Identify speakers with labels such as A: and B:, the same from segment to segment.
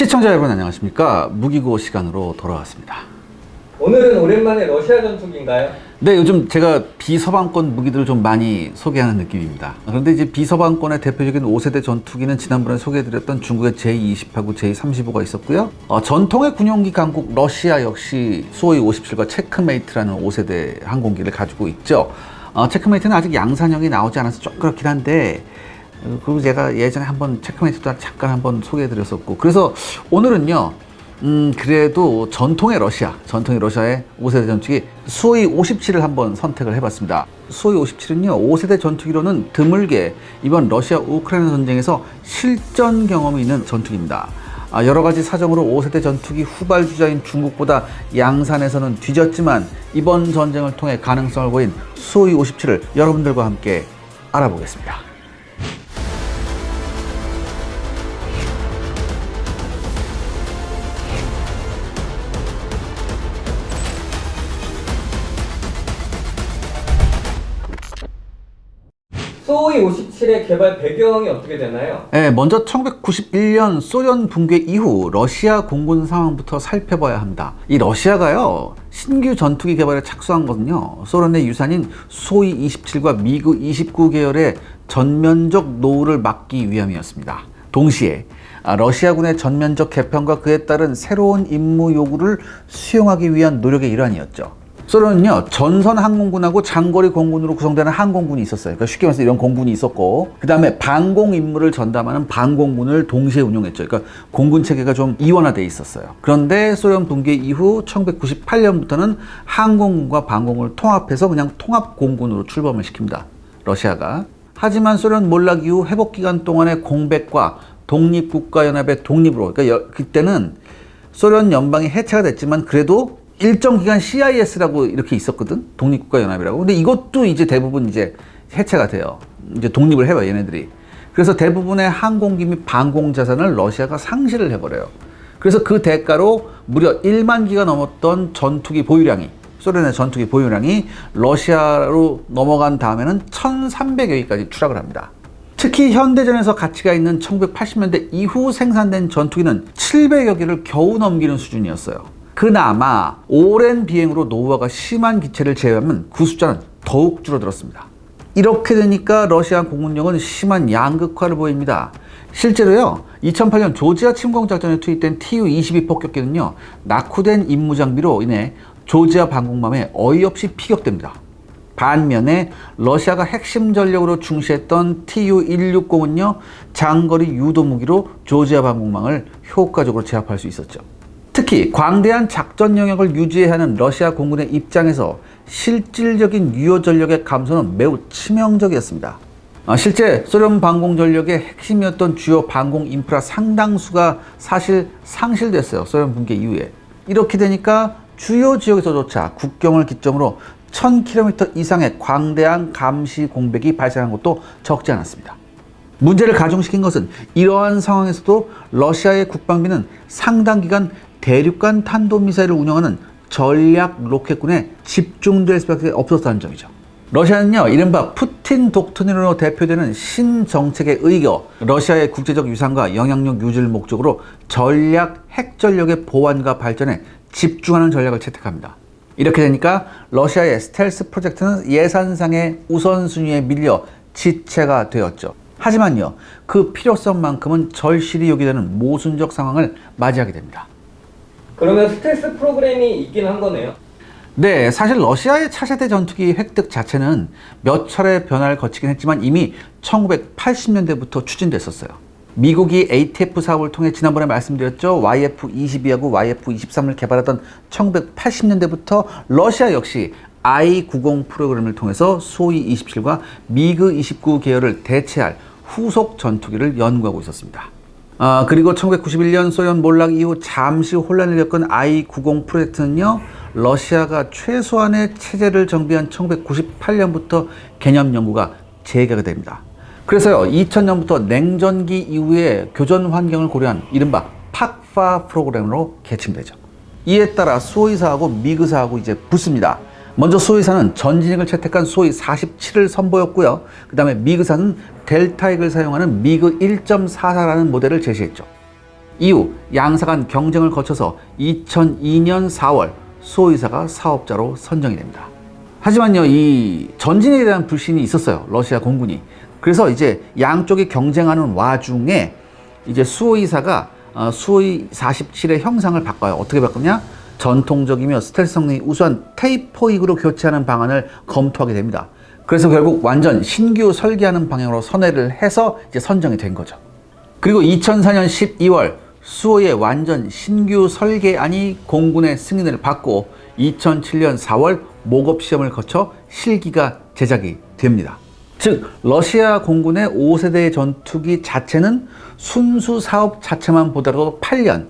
A: 시청자 여러분 안녕하십니까? 무기고 시간으로 돌아왔습니다.
B: 오늘은 오랜만에 러시아 전투기인가요?
A: 네, 요즘 제가 비서방권 무기들을 좀 많이 소개하는 느낌입니다. 그런데 이제 비서방권의 대표적인 5세대 전투기는 지난번에 소개해드렸던 중국의 J-20하고 J-35가 있었고요. 전통의 군용기 강국 러시아 역시 수호이 57과 체크메이트라는 5세대 항공기를 가지고 있죠. 체크메이트는 아직 양산형이 나오지 않아서 좀 그렇긴 한데, 그리고 제가 예전에 한번 체크메이트도 잠깐 한번 소개해드렸었고, 그래서 오늘은요, 그래도 전통의 러시아의 5세대 전투기 수호이 57을 한번 선택을 해봤습니다. 수호이 57은요, 5세대 전투기로는 드물게 이번 러시아 우크라이나 전쟁에서 실전 경험이 있는 전투기입니다. 여러 가지 사정으로 5세대 전투기 후발주자인 중국보다 양산에서는 뒤졌지만 이번 전쟁을 통해 가능성을 보인 수호이 57을 여러분들과 함께 알아보겠습니다.
B: 수호이 57의 개발 배경이 어떻게 되나요?
A: 네, 먼저 1991년 소련 붕괴 이후 러시아 공군 상황부터 살펴봐야 합니다. 이 러시아가요, 신규 전투기 개발에 착수한 것은요, 소련의 유산인 수호이 27과 미그 29 계열의 전면적 노후를 막기 위함이었습니다. 동시에 러시아군의 전면적 개편과 그에 따른 새로운 임무 요구를 수용하기 위한 노력의 일환이었죠. 소련은요, 전선 항공군하고 장거리 공군으로 구성되는 항공군이 있었어요. 그러니까 쉽게 말해서 이런 공군이 있었고, 그 다음에 방공 임무를 전담하는 방공군을 동시에 운용했죠. 그러니까 공군 체계가 좀 이원화되어 있었어요. 그런데 소련 붕괴 이후 1998년부터는 항공군과 방공을 통합해서 그냥 통합공군으로 출범을 시킵니다, 러시아가. 하지만 소련 몰락 이후 회복 기간 동안의 공백과 독립국가연합의 독립으로, 그러니까 그때는 소련 연방이 해체가 됐지만 그래도 일정 기간 CIS라고 이렇게 있었거든, 독립국가연합이라고. 근데 이것도 이제 대부분 이제 해체가 돼요. 이제 독립을 해요, 얘네들이. 그래서 대부분의 항공기 및 방공 자산을 러시아가 상실을 해버려요. 그래서 그 대가로 무려 1만 기가 넘었던 전투기 보유량이, 소련의 전투기 보유량이 러시아로 넘어간 다음에는 1,300여 기까지 추락을 합니다. 특히 현대전에서 가치가 있는 1980년대 이후 생산된 전투기는 700여 기를 겨우 넘기는 수준이었어요. 그나마 오랜 비행으로 노후화가 심한 기체를 제외하면 그 숫자는 더욱 줄어들었습니다. 이렇게 되니까 러시아 공군력은 심한 양극화를 보입니다. 실제로요, 2008년 조지아 침공 작전에 투입된 Tu-22 폭격기는요, 낙후된 임무 장비로 인해 조지아 방공망에 어이없이 피격됩니다. 반면에 러시아가 핵심 전력으로 중시했던 Tu-160은요, 장거리 유도 무기로 조지아 방공망을 효과적으로 제압할 수 있었죠. 특히 광대한 작전 영역을 유지해야 하는 러시아 공군의 입장에서 실질적인 유효 전력의 감소는 매우 치명적이었습니다. 실제 소련 방공 전력의 핵심이었던 주요 방공 인프라 상당수가 사실 상실됐어요, 소련 붕괴 이후에. 이렇게 되니까 주요 지역에서조차 국경을 기점으로 1000km 이상의 광대한 감시 공백이 발생한 것도 적지 않았습니다. 문제를 가중시킨 것은 이러한 상황에서도 러시아의 국방비는 상당 기간 대륙간 탄도미사일을 운영하는 전략 로켓군에 집중될 수밖에 없었다는 점이죠. 러시아는요, 이른바 푸틴 독트린으로 대표되는 신정책에 의거 러시아의 국제적 유산과 영향력 유지를 목적으로 전략 핵전력의 보완과 발전에 집중하는 전략을 채택합니다. 이렇게 되니까 러시아의 스텔스 프로젝트는 예산상의 우선순위에 밀려 지체가 되었죠. 하지만요, 그 필요성만큼은 절실히 요구되는 모순적 상황을 맞이하게 됩니다.
B: 그러면 스텔스 프로그램이 있긴 한 거네요?
A: 네, 사실 러시아의 차세대 전투기 획득 자체는 몇 차례 변화를 거치긴 했지만 이미 1980년대부터 추진됐었어요. 미국이 ATF 사업을 통해 지난번에 말씀드렸죠, YF-22하고 YF-23을 개발하던 1980년대부터 러시아 역시 I-90 프로그램을 통해서 수호이 27과 미그 29 계열을 대체할 후속 전투기를 연구하고 있었습니다. 그리고 1991년 소련 몰락 이후 잠시 혼란을 겪은 I-90 프로젝트는요, 러시아가 최소한의 체제를 정비한 1998년부터 개념 연구가 재개가 됩니다. 그래서요, 2000년부터 냉전기 이후의 교전 환경을 고려한 이른바 팍파 프로그램으로 개칭되죠. 이에 따라 수호이사하고 미그사하고 이제 붙습니다. 먼저 수호이사는 전진익을 채택한 수호이 47을 선보였고요. 그 다음에 미그사는 델타익을 사용하는 미그 1.44라는 모델을 제시했죠. 이후 양사 간 경쟁을 거쳐서 2002년 4월 수호이사가 사업자로 선정이 됩니다. 하지만요, 이 전진에 대한 불신이 있었어요. 러시아 공군이. 그래서 이제 양쪽이 경쟁하는 와중에 이제 수호이사가 수호이 47의 형상을 바꿔요. 어떻게 바꾸냐? 전통적이며 스텔스 성능이 우수한 테이퍼익으로 교체하는 방안을 검토하게 됩니다. 그래서 결국 완전 신규 설계하는 방향으로 선회를 해서 이제 선정이 된 거죠. 그리고 2004년 12월 수호의 완전 신규 설계안이 공군의 승인을 받고 2007년 4월 모급 시험을 거쳐 실기가 제작이 됩니다. 즉 러시아 공군의 5세대 전투기 자체는 순수 사업 자체만 보더라도 8년,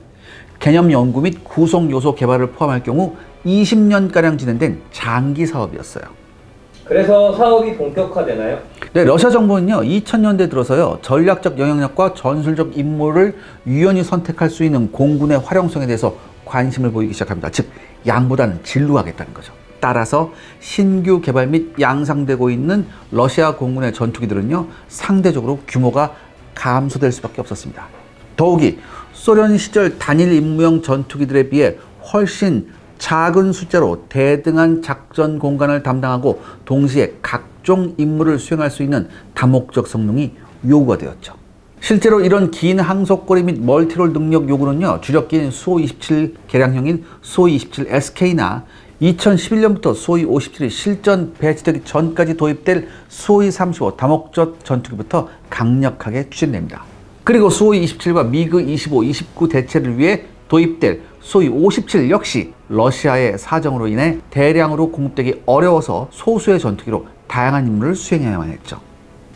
A: 개념 연구 및 구성 요소 개발을 포함할 경우 20년가량 진행된 장기 사업이었어요.
B: 그래서 사업이 본격화되나요?
A: 네, 러시아 정부는요 2000년대 들어서요 전략적 영향력과 전술적 임무를 유연히 선택할 수 있는 공군의 활용성에 대해서 관심을 보이기 시작합니다. 즉 양보다는 질로 하겠다는 거죠. 따라서 신규 개발 및 양상되고 있는 러시아 공군의 전투기들은요 상대적으로 규모가 감소될 수밖에 없었습니다. 더욱이 소련 시절 단일 임무용 전투기들에 비해 훨씬 작은 숫자로 대등한 작전 공간을 담당하고 동시에 각종 임무를 수행할 수 있는 다목적 성능이 요구가 되었죠. 실제로 이런 긴 항속거리 및 멀티롤 능력 요구는요 주력기인 수호-27 개량형인 수호-27SK나 2011년부터 수호-57이 실전 배치되기 전까지 도입될 수호-35 다목적 전투기부터 강력하게 추진됩니다. 그리고 수호-27과 미그-25, 29 대체를 위해 도입될 수호-57 역시 러시아의 사정으로 인해 대량으로 공급되기 어려워서 소수의 전투기로 다양한 임무를 수행해야만 했죠.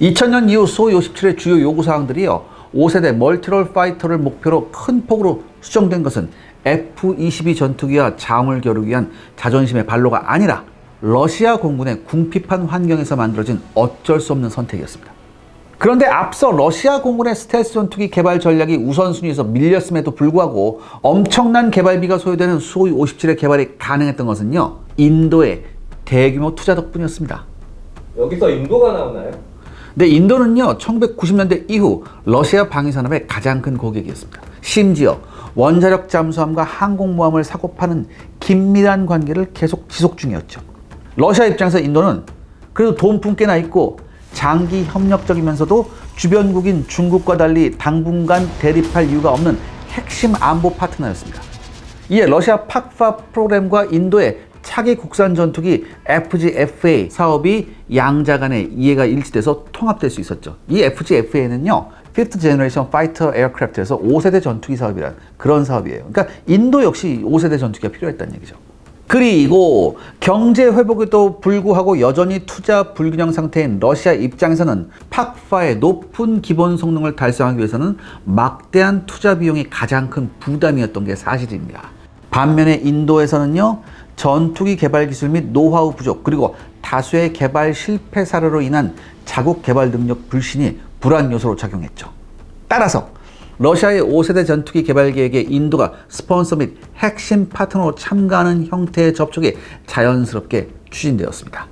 A: 2000년 이후 수호-57의 주요 요구사항들이요 5세대 멀티롤 파이터를 목표로 큰 폭으로 수정된 것은 F-22 전투기와 자웅을 겨루기 위한 자존심의 발로가 아니라 러시아 공군의 궁핍한 환경에서 만들어진 어쩔 수 없는 선택이었습니다. 그런데 앞서 러시아 공군의 스텔스 전투기 개발 전략이 우선순위에서 밀렸음에도 불구하고 엄청난 개발비가 소요되는 수호-57의 개발이 가능했던 것은요 인도의 대규모 투자 덕분이었습니다.
B: 여기서 인도가 나오나요?
A: 네, 인도는요 1990년대 이후 러시아 방위산업의 가장 큰 고객이었습니다. 심지어 원자력 잠수함과 항공모함을 사고 파는 긴밀한 관계를 계속 지속 중이었죠. 러시아 입장에서 인도는 그래도 돈품 꽤나 있고 장기 협력적이면서도 주변국인 중국과 달리 당분간 대립할 이유가 없는 핵심 안보 파트너였습니다. 이에 러시아 팍파 프로그램과 인도의 차기 국산 전투기 FGFA 사업이 양자 간의 이해가 일치돼서 통합될 수 있었죠. 이 FGFA는요, Fifth Generation Fighter Aircraft에서 5세대 전투기 사업이란 그런 사업이에요. 그러니까 인도 역시 5세대 전투기가 필요했다는 얘기죠. 그리고 경제 회복에도 불구하고 여전히 투자 불균형 상태인 러시아 입장에서는 팍파의 높은 기본 성능을 달성하기 위해서는 막대한 투자 비용이 가장 큰 부담이었던 게 사실입니다. 반면에 인도에서는요 전투기 개발 기술 및 노하우 부족 그리고 다수의 개발 실패 사례로 인한 자국 개발 능력 불신이 불안 요소로 작용했죠. 따라서 러시아의 5세대 전투기 개발 계획에 인도가 스폰서 및 핵심 파트너로 참가하는 형태의 접촉이 자연스럽게 추진되었습니다.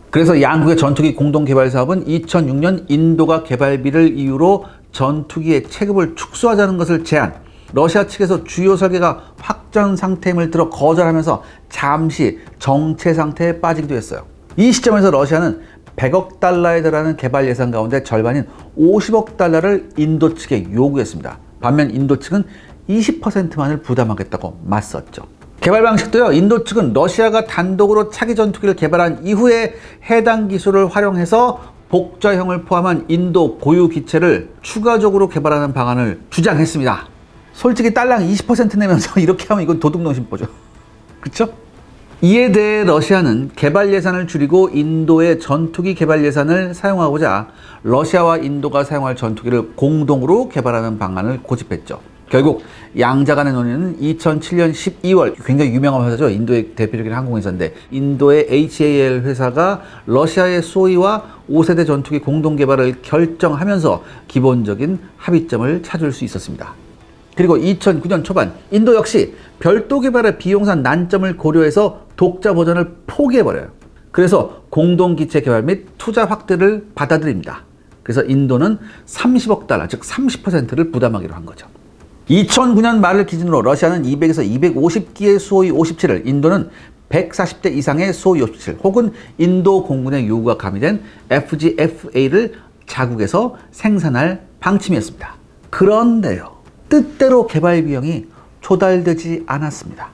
A: 그래서 양국의 전투기 공동 개발 사업은 2006년 인도가 개발비를 이유로 전투기의 체급을 축소하자는 것을 제안, 러시아 측에서 주요 설계가 확정 상태임을 들어 거절하면서 잠시 정체 상태에 빠지기도 했어요. 이 시점에서 러시아는 100억 달러에 달하는 개발 예산 가운데 절반인 50억 달러를 인도 측에 요구했습니다. 반면 인도 측은 20%만을 부담하겠다고 맞섰죠. 개발 방식도요, 인도 측은 러시아가 단독으로 차기 전투기를 개발한 이후에 해당 기술을 활용해서 복좌형을 포함한 인도 고유 기체를 추가적으로 개발하는 방안을 주장했습니다. 솔직히 딸랑 20% 내면서 이렇게 하면 이건 도둑놈심보죠. 그쵸? 이에 대해 러시아는 개발 예산을 줄이고 인도의 전투기 개발 예산을 사용하고자 러시아와 인도가 사용할 전투기를 공동으로 개발하는 방안을 고집했죠. 결국 양자 간의 논의는 2007년 12월, 굉장히 유명한 회사죠. 인도의 대표적인 항공회사인데 인도의 HAL 회사가 러시아의 수호이와 5세대 전투기 공동 개발을 결정하면서 기본적인 합의점을 찾을 수 있었습니다. 그리고 2009년 초반 인도 역시 별도 개발의 비용산 난점을 고려해서 독자 버전을 포기해버려요. 그래서 공동기체 개발 및 투자 확대를 받아들입니다. 그래서 인도는 30억 달러, 즉 30%를 부담하기로 한 거죠. 2009년 말을 기준으로 러시아는 200에서 250기의 수호이 57을, 인도는 140대 이상의 수호이 57 혹은 인도 공군의 요구가 가미된 FGFA를 자국에서 생산할 방침이었습니다. 그런데요, 뜻대로 개발 비용이 조달되지 않았습니다.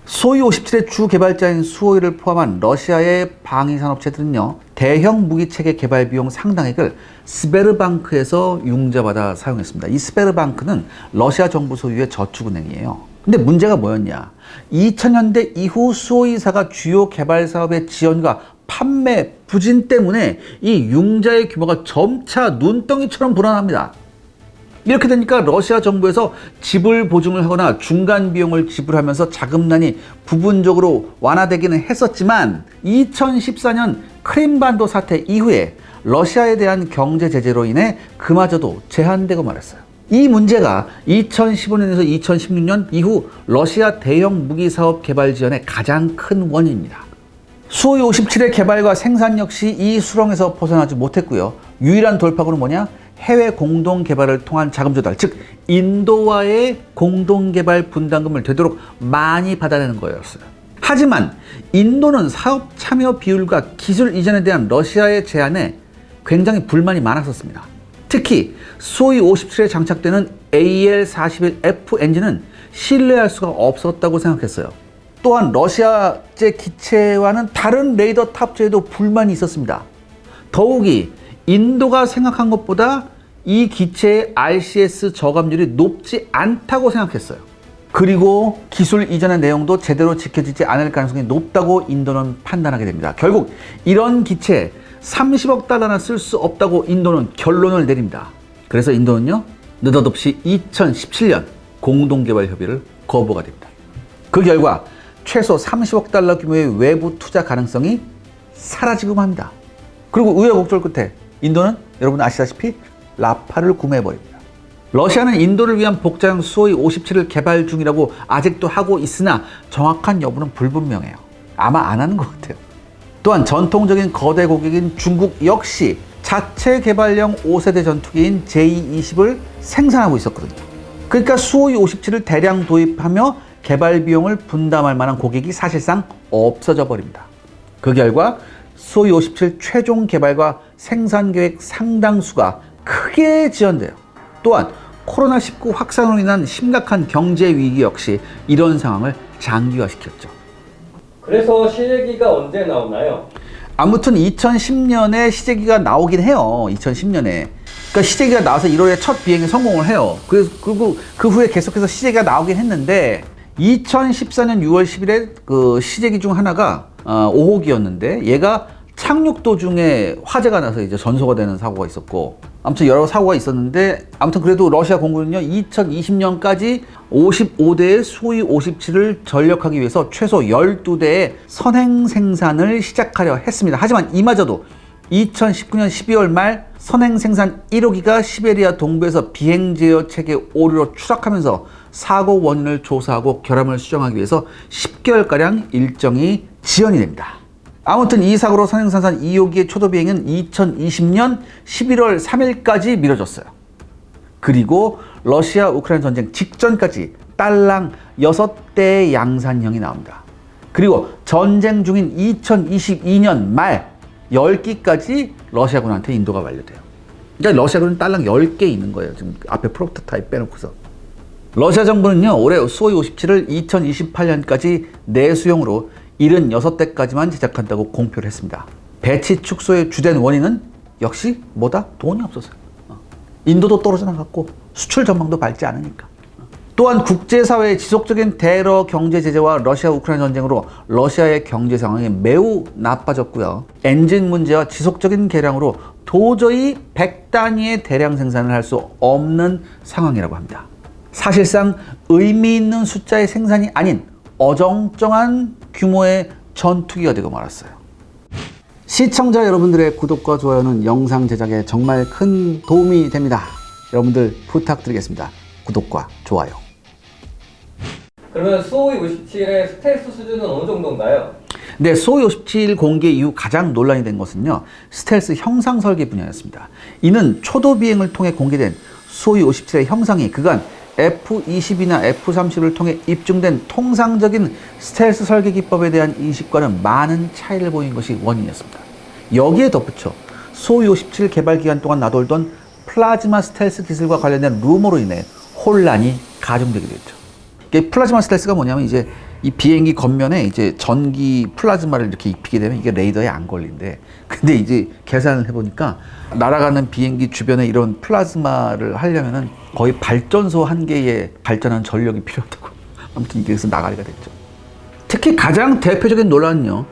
A: 수호이 57의 주 개발자인 수호이를 포함한 러시아의 방위산업체들은요, 대형 무기체계 개발 비용 상당액을 스베르방크에서 융자받아 사용했습니다. 이 스베르방크는 러시아 정부 소유의 저축은행이에요. 근데 문제가 뭐였냐? 2000년대 이후 수호이사가 주요 개발 사업의 지원과 판매 부진 때문에 이 융자의 규모가 점차 눈덩이처럼 불어납니다. 이렇게 되니까 러시아 정부에서 지불 보증을 하거나 중간 비용을 지불하면서 자금난이 부분적으로 완화되기는 했었지만 2014년 크림반도 사태 이후에 러시아에 대한 경제 제재로 인해 그마저도 제한되고 말았어요. 이 문제가 2015년에서 2016년 이후 러시아 대형 무기 사업 개발 지연의 가장 큰 원인입니다. 수호이 57의 개발과 생산 역시 이 수렁에서 벗어나지 못했고요. 유일한 돌파구는 뭐냐? 해외 공동 개발을 통한 자금 조달, 즉 인도와의 공동 개발 분담금을 되도록 많이 받아내는 거였어요. 하지만 인도는 사업 참여 비율과 기술 이전에 대한 러시아의 제한에 굉장히 불만이 많았었습니다. 특히 수호이 57에 장착되는 AL-41F 엔진은 신뢰할 수가 없었다고 생각했어요. 또한 러시아제 기체와는 다른 레이더 탑재에도 불만이 있었습니다. 더욱이 인도가 생각한 것보다 이 기체의 RCS 저감률이 높지 않다고 생각했어요. 그리고 기술 이전의 내용도 제대로 지켜지지 않을 가능성이 높다고 인도는 판단하게 됩니다. 결국 이런 기체에 30억 달러나 쓸 수 없다고 인도는 결론을 내립니다. 그래서 인도는요, 느닷없이 2017년 공동개발 협의를 거부가 됩니다. 그 결과 최소 30억 달러 규모의 외부 투자 가능성이 사라지고 맙니다. 그리고 우여곡절 끝에 인도는 여러분 아시다시피 라파를 구매해버립니다. 러시아는 인도를 위한 복자형 수호이 57을 개발 중이라고 아직도 하고 있으나 정확한 여부는 불분명해요. 아마 안 하는 것 같아요. 또한 전통적인 거대 고객인 중국 역시 자체 개발형 5세대 전투기인 J-20을 생산하고 있었거든요. 그러니까 수호이 57을 대량 도입하며 개발 비용을 분담할 만한 고객이 사실상 없어져 버립니다. 그 결과 수호이 57 최종 개발과 생산 계획 상당수가 크게 지연돼요. 또한 코로나19 확산으로 인한 심각한 경제 위기 역시 이런 상황을 장기화시켰죠.
B: 그래서 시제기가 언제 나오나요?
A: 아무튼 2010년에 시제기가 나오긴 해요. 2010년에. 그러니까 시제기가 나와서 1월에 첫 비행에 성공을 해요. 그리고 그 후에 계속해서 시제기가 나오긴 했는데 2014년 6월 10일에 그 시제기 중 하나가 5호기였는데 얘가 착륙 도중에 화재가 나서 이제 전소가 되는 사고가 있었고, 아무튼 여러 사고가 있었는데, 아무튼 그래도 러시아 공군은요 2020년까지 55대의 수호이 57을 전력하기 위해서 최소 12대의 선행 생산을 시작하려 했습니다. 하지만 이마저도 2019년 12월 말 선행 생산 1호기가 시베리아 동부에서 비행 제어 체계 오류로 추락하면서 사고 원인을 조사하고 결함을 수정하기 위해서 10개월가량 일정이 지연이 됩니다. 아무튼 이 사고로 선행생산 2호기의 초도 비행은 2020년 11월 3일까지 미뤄졌어요. 그리고 러시아 우크라이나 전쟁 직전까지 딸랑 6대의 양산형이 나옵니다. 그리고 전쟁 중인 2022년 말 10기까지 러시아군한테 인도가 완료돼요. 그러니까 러시아군은 딸랑 10개 있는 거예요. 지금 앞에 프로토타입 빼놓고서. 러시아 정부는요, 올해 수호이 57을 2028년까지 내수용으로 76대까지만 제작한다고 공표를 했습니다. 배치 축소의 주된 원인은 역시 뭐다? 돈이 없어서요. 인도도 떨어져 나갔고 수출 전망도 밝지 않으니까. 또한 국제사회의 지속적인 대러 경제 제재와 러시아 우크라이나 전쟁으로 러시아의 경제 상황이 매우 나빠졌고요. 엔진 문제와 지속적인 개량으로 도저히 100단위의 대량 생산을 할 수 없는 상황이라고 합니다. 사실상 의미 있는 숫자의 생산이 아닌 어정쩡한 규모의 전투기가 되고 말았어요. 시청자 여러분들의 구독과 좋아요는 영상 제작에 정말 큰 도움이 됩니다. 여러분들 부탁드리겠습니다. 구독과 좋아요.
B: 그러면 수호이 57의 스텔스 수준은 어느 정도인가요?
A: 네, 수호이 57 공개 이후 가장 논란이 된 것은요, 스텔스 형상 설계 분야였습니다. 이는 초도 비행을 통해 공개된 수호이 57의 형상이 그간 F-20이나 F-30을 통해 입증된 통상적인 스텔스 설계 기법에 대한 인식과는 많은 차이를 보인 것이 원인이었습니다. 여기에 덧붙여 소위 57 개발 기간 동안 나돌던 플라즈마 스텔스 기술과 관련된 루머로 인해 혼란이 가중되기도 했죠. 이게 플라즈마 스텔스가 뭐냐면 이제 이 비행기 겉면에 이제 전기 플라즈마를 이렇게 입히게 되면 이게 레이더에 안 걸린대. 근데 이제 계산을 해보니까 날아가는 비행기 주변에 이런 플라즈마를 하려면은 거의 발전소 한 개의 발전한 전력이 필요하다고. 아무튼 이게 그래서 나가리가 됐죠. 특히 가장 대표적인 논란은요,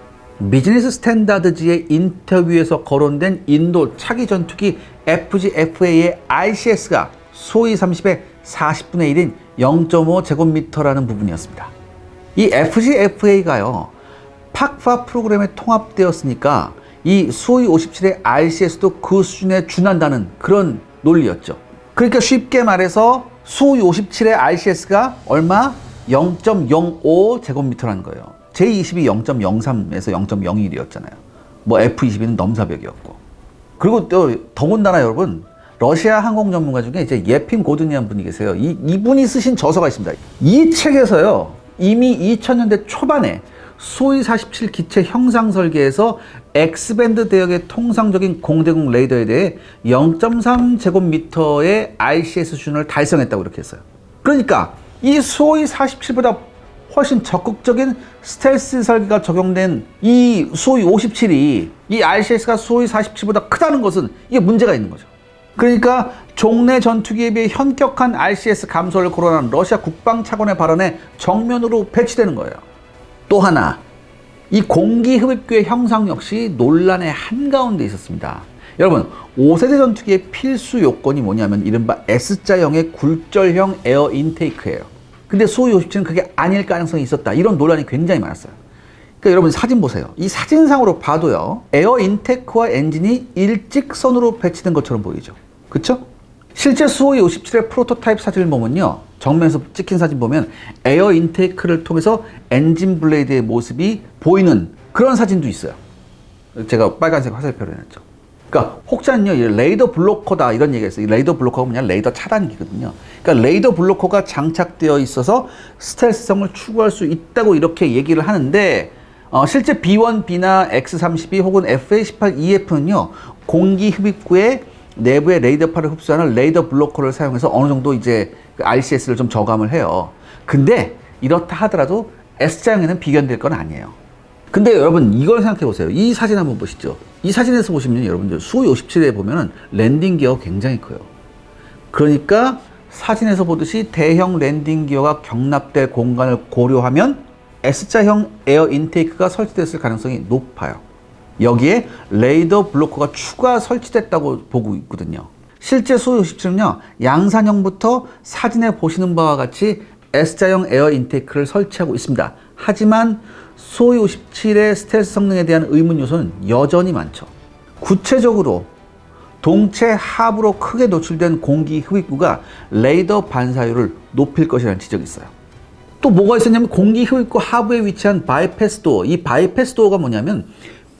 A: 비즈니스 스탠다드지의 인터뷰에서 거론된 인도 차기 전투기 FG-FA의 RCS가 소위 30의 40분의 1인 0.5 제곱미터라는 부분이었습니다. 이 FG-FA가요, 팍파 프로그램에 통합되었으니까 이 소위 57의 RCS도 그 수준에 준한다는 그런 논리였죠. 그러니까 쉽게 말해서 소위 57의 RCS가 얼마? 0.05 제곱미터라는 거예요. J-22 0.03에서 0.01이었잖아요. 뭐 F-22는 넘사벽이었고. 그리고 또 더군다나 여러분, 러시아 항공 전문가 중에 이제 예핀 고드니안 분이 계세요. 이분이 쓰신 저서가 있습니다. 이 책에서요, 이미 2000년대 초반에 소위 47 기체 형상 설계에서 X밴드 대역의 통상적인 공대공 레이더에 대해 0.3 제곱미터의 RCS 수준을 달성했다고 이렇게 했어요. 그러니까 이 소위 47보다 훨씬 적극적인 스텔스 설계가 적용된 이 소위 57이 이 RCS가 소위 47보다 크다는 것은 이게 문제가 있는 거죠. 그러니까 종래 전투기에 비해 현격한 RCS 감소를 거론한 러시아 국방차관의 발언에 정면으로 배치되는 거예요. 또 하나, 이 공기 흡입구의 형상 역시 논란의 한가운데 있었습니다. 여러분, 5세대 전투기의 필수 요건이 뭐냐면 이른바 S자형의 굴절형 에어 인테이크예요. 근데 소위 57은 그게 아닐 가능성이 있었다. 이런 논란이 굉장히 많았어요. 그러니까 여러분 사진 보세요. 이 사진상으로 봐도요, 에어 인테이크와 엔진이 일직선으로 배치된 것처럼 보이죠. 그쵸? 실제 수호이 57의 프로토타입 사진을 보면요, 정면에서 찍힌 사진 보면 에어 인테이크를 통해서 엔진 블레이드의 모습이 보이는 그런 사진도 있어요. 제가 빨간색 화살표를 해놨죠. 그러니까 혹자는요, 레이더 블로커다 이런 얘기가 있어요. 이 레이더 블로커가 뭐냐, 레이더 차단기거든요. 그러니까 레이더 블로커가 장착되어 있어서 스텔스성을 추구할 수 있다고 이렇게 얘기를 하는데, 실제 B1B나 X-32 혹은 FA-18EF는요, 공기 흡입구에 내부의 레이더파를 흡수하는 레이더 블로커를 사용해서 어느 정도 이제 RCS를 좀 저감을 해요. 근데 이렇다 하더라도 S자형에는 비견될 건 아니에요. 근데 여러분 이걸 생각해 보세요. 이 사진 한번 보시죠. 이 사진에서 보시면 여러분들 수호이 57에 보면은 랜딩 기어가 굉장히 커요. 그러니까 사진에서 보듯이 대형 랜딩 기어가 경납될 공간을 고려하면 S자형 에어 인테이크가 설치됐을 가능성이 높아요. 여기에 레이더 블로커가 추가 설치됐다고 보고 있거든요. 실제 소위 57은요, 양산형부터 사진에 보시는 바와 같이 S자형 에어 인테이크를 설치하고 있습니다. 하지만 소위 57의 스텔스 성능에 대한 의문 요소는 여전히 많죠. 구체적으로 동체 하부로 크게 노출된 공기 흡입구가 레이더 반사율을 높일 것이라는 지적이 있어요. 또 뭐가 있었냐면 공기 흡입구 하부에 위치한 바이패스 도어. 이 바이패스 도어가 뭐냐면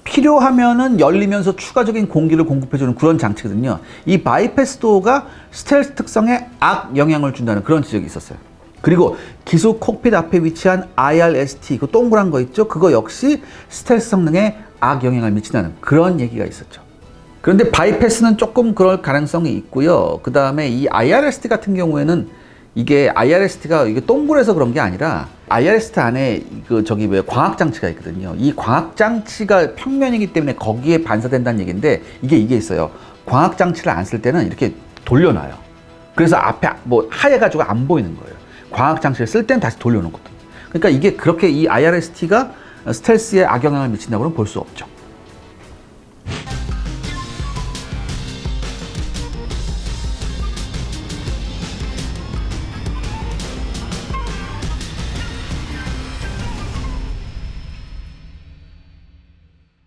A: 필요하면은 열리면서 추가적인 공기를 공급해주는 그런 장치거든요. 이 바이패스 도어가 스텔스 특성에 악영향을 준다는 그런 지적이 있었어요. 그리고 기수 콕핏 앞에 위치한 IRST, 그 동그란 거 있죠? 그거 역시 스텔스 성능에 악영향을 미친다는 그런 얘기가 있었죠. 그런데 바이패스는 조금 그럴 가능성이 있고요. 그 다음에 이 IRST 같은 경우에는 이게 IRST가 이게 동그래서 그런 게 아니라 IRST 안에 광학 장치가 있거든요. 이 광학 장치가 평면이기 때문에 거기에 반사된다는 얘기인데 이게 있어요. 광학 장치를 안 쓸 때는 이렇게 돌려놔요. 그래서 앞에 뭐 하얘가지고 안 보이는 거예요. 광학 장치를 쓸 때는 다시 돌려놓거든요. 그러니까 이게 그렇게 이 IRST가 스텔스에 악영향을 미친다고는 볼 수 없죠.